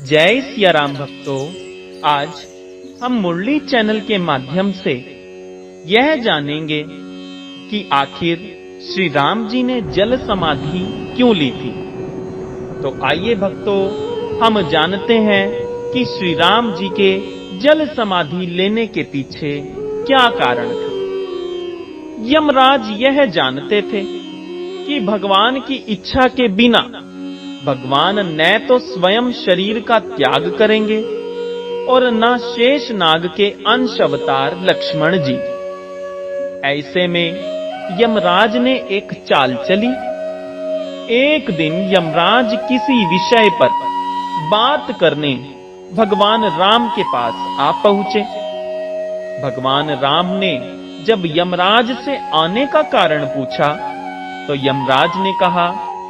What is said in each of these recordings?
जय सिया राम भक्तों। आज हम मुरली चैनल के माध्यम से यह जानेंगे कि आखिर श्री राम जी ने जल समाधि क्यों ली थी। तो आइए भक्तों, हम जानते हैं कि श्री राम जी के जल समाधि लेने के पीछे क्या कारण था। यमराज यह जानते थे कि भगवान की इच्छा के बिना भगवान न तो स्वयं शरीर का त्याग करेंगे और न शेष नाग के अंश अवतार लक्ष्मण जी। ऐसे में यमराज ने एक चाल चली। एक दिन यमराज किसी विषय पर बात करने भगवान राम के पास आ पहुंचे। भगवान राम ने जब यमराज से आने का कारण पूछा तो यमराज ने कहा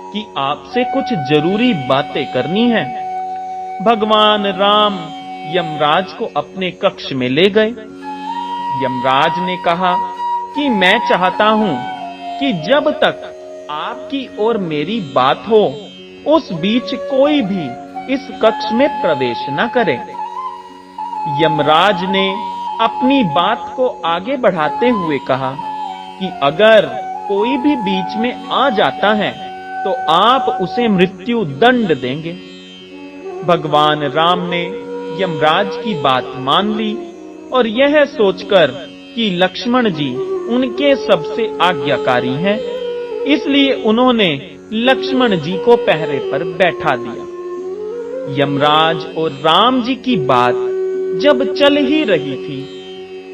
कि आपसे कुछ जरूरी बातें करनी है। भगवान राम यमराज को अपने कक्ष में ले गए। यमराज ने कहा कि मैं चाहता हूं कि जब तक आपकी और मेरी बात हो उस बीच कोई भी इस कक्ष में प्रवेश न करे। यमराज ने अपनी बात को आगे बढ़ाते हुए कहा कि अगर कोई भी बीच में आ जाता है तो आप उसे मृत्यु दंड देंगे। भगवान राम ने यमराज की बात मान ली और यह सोचकर कि लक्ष्मण जी उनके सबसे आज्ञाकारी हैं, इसलिए उन्होंने लक्ष्मण जी को पहरे पर बैठा दिया। यमराज और राम जी की बात जब चल ही रही थी,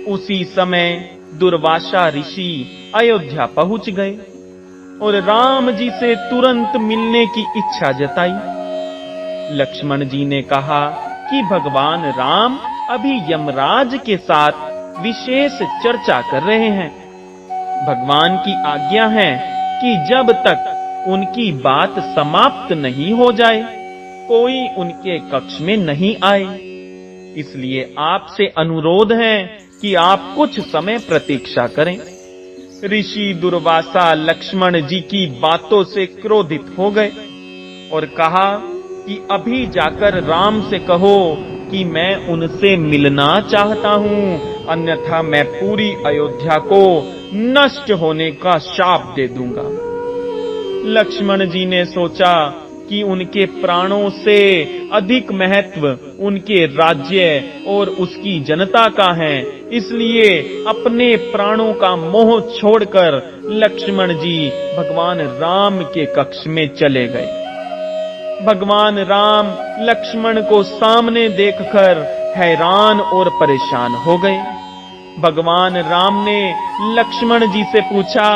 उसी समय दुर्वासा ऋषि अयोध्या पहुंच गए और राम जी से तुरंत मिलने की इच्छा जताई। लक्ष्मण जी ने कहा कि भगवान राम अभी यमराज के साथ विशेष चर्चा कर रहे हैं। भगवान की आज्ञा है कि जब तक उनकी बात समाप्त नहीं हो जाए कोई उनके कक्ष में नहीं आए। इसलिए आपसे अनुरोध है कि आप कुछ समय प्रतीक्षा करें। ऋषि दुर्वासा लक्ष्मण जी की बातों से क्रोधित हो गए और कहा कि अभी जाकर राम से कहो कि मैं उनसे मिलना चाहता हूं, अन्यथा मैं पूरी अयोध्या को नष्ट होने का शाप दे दूंगा। लक्ष्मण जी ने सोचा कि उनके प्राणों से अधिक महत्व उनके राज्य और उसकी जनता का है, इसलिए अपने प्राणों का मोह छोड़कर लक्ष्मण जी भगवान राम के कक्ष में चले गए। भगवान राम लक्ष्मण को सामने देखकर हैरान और परेशान हो गए। भगवान राम ने लक्ष्मण जी से पूछा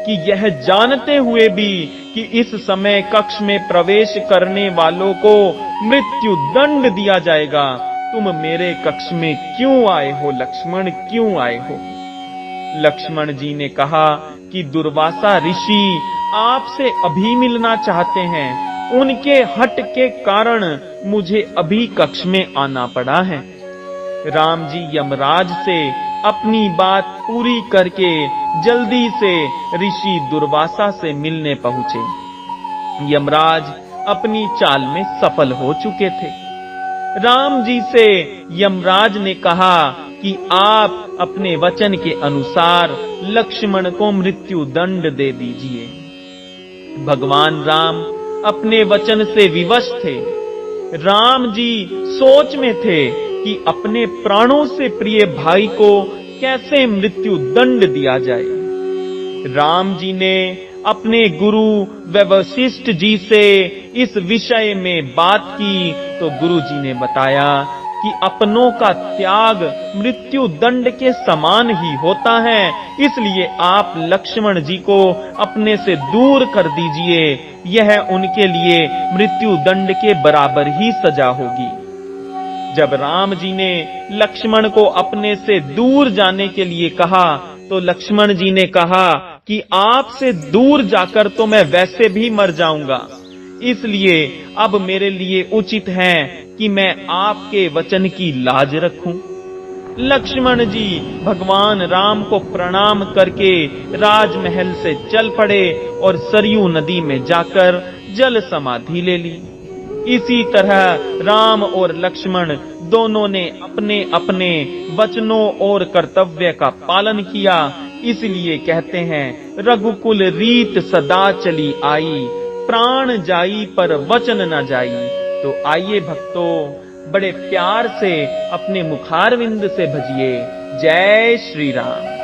कि यह जानते हुए भी कि इस समय कक्ष में प्रवेश करने वालों को मृत्यु दंड दिया जाएगा, तुम मेरे कक्ष में क्यों आए हो लक्ष्मण, क्यों आए हो? लक्ष्मण जी ने कहा कि दुर्वासा ऋषि आपसे अभी मिलना चाहते हैं, उनके हठ के कारण मुझे अभी कक्ष में आना पड़ा है। राम जी यमराज से अपनी बात पूरी करके जल्दी से ऋषि दुर्वासा से मिलने पहुंचे। यमराज अपनी चाल में सफल हो चुके थे। राम जी से यमराज ने कहा कि आप अपने वचन के अनुसार लक्ष्मण को मृत्यु दंड दे दीजिए। भगवान राम अपने वचन से विवश थे। राम जी सोच में थे कि अपने प्राणों से प्रिय भाई को कैसे मृत्यु दंड दिया जाए। राम जी ने अपने गुरु वशिष्ठ जी से इस विषय में बात की तो गुरु जी ने बताया कि अपनों का त्याग मृत्यु दंड के समान ही होता है, इसलिए आप लक्ष्मण जी को अपने से दूर कर दीजिए, यह उनके लिए मृत्यु दंड के बराबर ही सजा होगी। जब राम जी ने लक्ष्मण को अपने से दूर जाने के लिए कहा तो लक्ष्मण जी ने कहा कि आपसे दूर जाकर तो मैं वैसे भी मर जाऊंगा, इसलिए अब मेरे लिए उचित है कि मैं आपके वचन की लाज रखूं। लक्ष्मण जी भगवान राम को प्रणाम करके राजमहल से चल पड़े और सरयू नदी में जाकर जल समाधि ले ली। इसी तरह राम और लक्ष्मण दोनों ने अपने अपने वचनों और कर्तव्य का पालन किया। इसलिए कहते हैं, रघुकुल रीत सदा चली आई, प्राण जाई पर वचन न जाई। तो आइए भक्तों, बड़े प्यार से अपने मुखारविंद से भजिए, जय श्री राम।